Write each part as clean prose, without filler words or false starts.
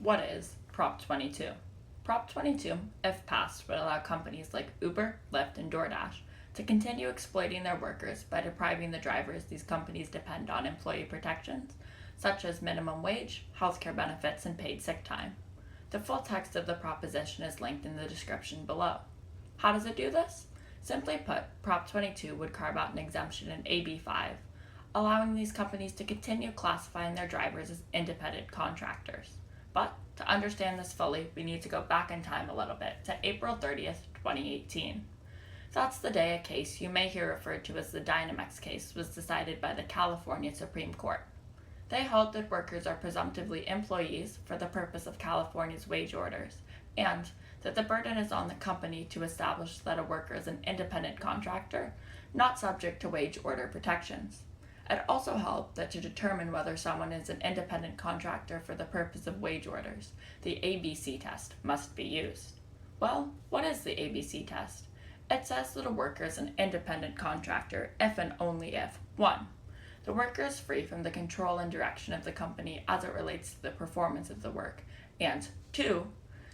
What is Prop 22? Prop 22, if passed, would allow companies like Uber, Lyft, and DoorDash to continue exploiting their workers by depriving the drivers these companies depend on employee protections, such as minimum wage, healthcare benefits, and paid sick time. The full text of the proposition is linked in the description below. How does it do this? Simply put, Prop 22 would carve out an exemption in AB 5, allowing these companies to continue classifying their drivers as independent contractors. But to understand this fully, we need to go back in time a little bit to April 30th, 2018. That's the day a case you may hear referred to as the Dynamex case was decided by the California Supreme Court. They held that workers are presumptively employees for the purpose of California's wage orders, and that the burden is on the company to establish that a worker is an independent contractor, not subject to wage order protections. It also held that to determine whether someone is an independent contractor for the purpose of wage orders, the ABC test must be used. Well, what is the ABC test? It says that a worker is an independent contractor if and only if 1. The worker is free from the control and direction of the company as it relates to the performance of the work, and 2.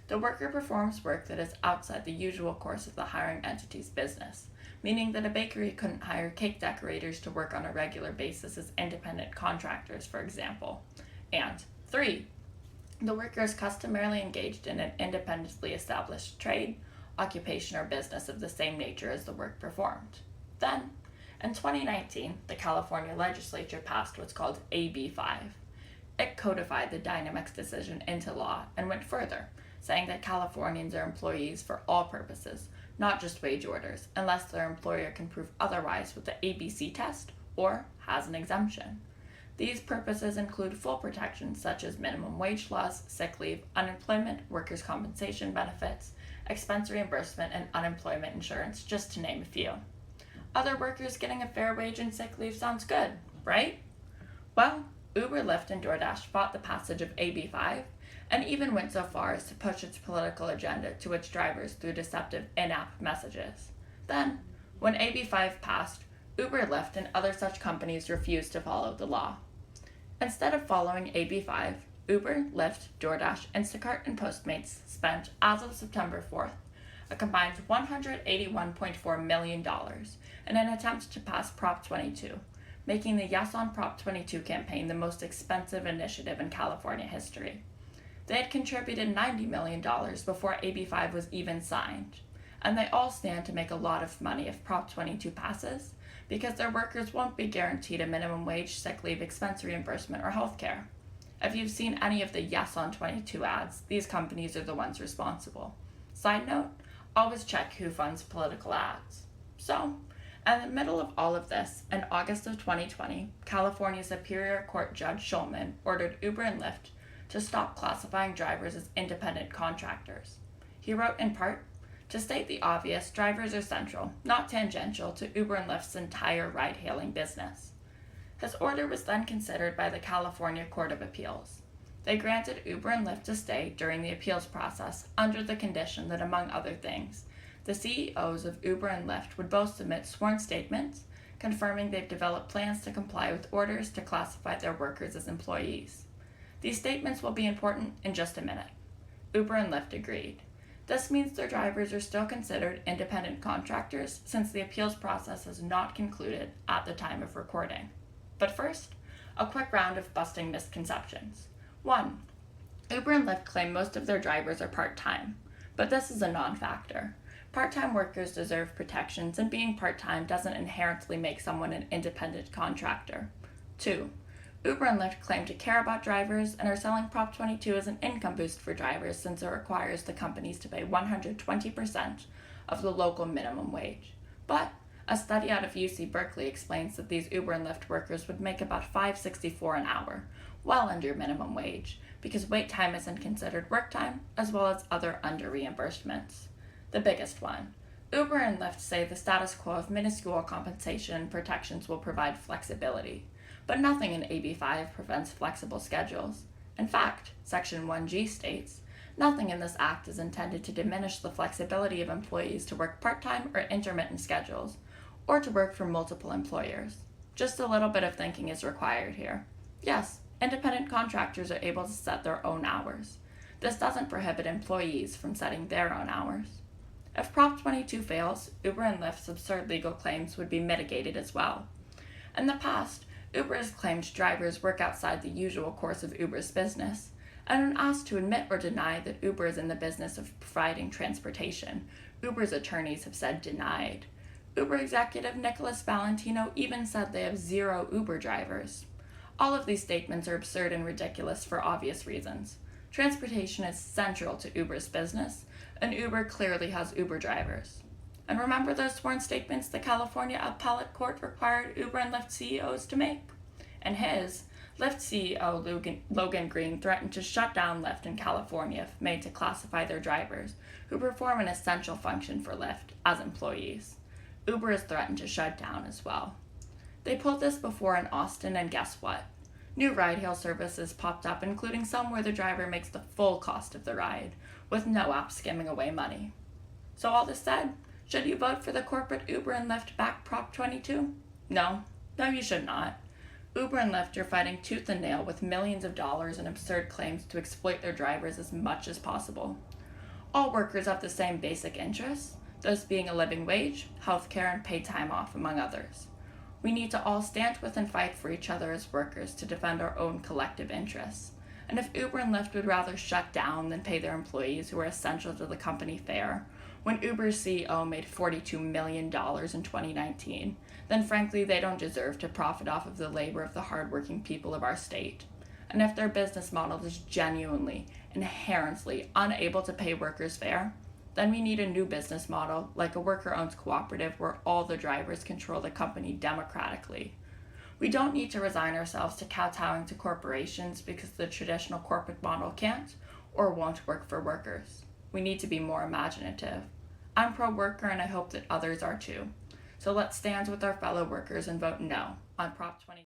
The worker performs work that is outside the usual course of the hiring entity's business, meaning that a bakery couldn't hire cake decorators to work on a regular basis as independent contractors, for example. And 3. The worker is customarily engaged in an independently established trade, occupation, or business of the same nature as the work performed. Then, in 2019, the California legislature passed what's called AB 5. It codified the Dynamex decision into law and went further, saying that Californians are employees for all purposes, not just wage orders, unless their employer can prove otherwise with the ABC test or has an exemption. These purposes include full protections such as minimum wage laws, sick leave, unemployment, workers' compensation benefits, expense reimbursement, and unemployment insurance, just to name a few. Other workers getting a fair wage and sick leave sounds good, right? Well, Uber, Lyft, and DoorDash fought the passage of AB 5 and even went so far as to push its political agenda to its drivers through deceptive in-app messages. Then, when AB 5 passed, Uber, Lyft, and other such companies refused to follow the law. Instead of following AB 5, Uber, Lyft, DoorDash, Instacart, and Postmates spent, as of September 4th, a combined $181.4 million in an attempt to pass Prop 22, making the Yes on Prop 22 campaign the most expensive initiative in California history. They had contributed $90 million before AB 5 was even signed, and they all stand to make a lot of money if Prop 22 passes, because their workers won't be guaranteed a minimum wage, sick leave, expense reimbursement, or health care. If you've seen any of the Yes on 22 ads, these companies are the ones responsible. Side note, always check who funds political ads. So, in the middle of all of this, in August of 2020, California Superior Court Judge Schulman ordered Uber and Lyft to stop classifying drivers as independent contractors. He wrote in part, "To state the obvious, drivers are central, not tangential, to Uber and Lyft's entire ride-hailing business." His order was then considered by the California Court of Appeals. They granted Uber and Lyft a stay during the appeals process under the condition that, among other things, the CEOs of Uber and Lyft would both submit sworn statements confirming they've developed plans to comply with orders to classify their workers as employees. These statements will be important in just a minute. Uber and Lyft agreed. This means their drivers are still considered independent contractors since the appeals process has not concluded at the time of recording. But first, a quick round of busting misconceptions. 1. Uber and Lyft claim most of their drivers are part-time, but this is a non-factor. Part-time workers deserve protections, and being part-time doesn't inherently make someone an independent contractor. 2. Uber and Lyft claim to care about drivers and are selling Prop 22 as an income boost for drivers since it requires the companies to pay 120% of the local minimum wage. But a study out of UC Berkeley explains that these Uber and Lyft workers would make about $5.64 an hour, well under minimum wage, because wait time isn't considered work time, as well as other under-reimbursements. The biggest one. Uber and Lyft say the status quo of minuscule compensation and protections will provide flexibility, but nothing in AB 5 prevents flexible schedules. In fact, Section 1G states, nothing in this act is intended to diminish the flexibility of employees to work part-time or intermittent schedules, or to work for multiple employers. Just a little bit of thinking is required here. Yes, independent contractors are able to set their own hours. This doesn't prohibit employees from setting their own hours. If Prop 22 fails, Uber and Lyft's absurd legal claims would be mitigated as well. In the past, Uber has claimed drivers work outside the usual course of Uber's business, and when asked to admit or deny that Uber is in the business of providing transportation, Uber's attorneys have said denied. Uber executive Nicholas Valentino even said they have 0 Uber drivers. All of these statements are absurd and ridiculous for obvious reasons. Transportation is central to Uber's business, and Uber clearly has Uber drivers. And remember those sworn statements the California Appellate Court required Uber and Lyft CEOs to make? In his, Lyft CEO Logan Green threatened to shut down Lyft in California if made to classify their drivers, who perform an essential function for Lyft, as employees. Uber has threatened to shut down as well. They pulled this before in Austin, and guess what? New ride-hail services popped up, including some where the driver makes the full cost of the ride, with no app skimming away money. So all this said, should you vote for the corporate Uber and Lyft backed Prop 22? No, you should not. Uber and Lyft are fighting tooth and nail with millions of dollars in absurd claims to exploit their drivers as much as possible. All workers have the same basic interests, those being a living wage, healthcare, and paid time off, among others. We need to all stand with and fight for each other as workers to defend our own collective interests. And if Uber and Lyft would rather shut down than pay their employees who are essential to the company fair, when Uber's CEO made $42 million in 2019, then frankly they don't deserve to profit off of the labor of the hardworking people of our state. And if their business model is genuinely, inherently unable to pay workers fair, then we need a new business model, like a worker-owned cooperative where all the drivers control the company democratically. We don't need to resign ourselves to kowtowing to corporations because the traditional corporate model can't or won't work for workers. We need to be more imaginative. I'm pro-worker, and I hope that others are too. So let's stand with our fellow workers and vote no on Prop 20.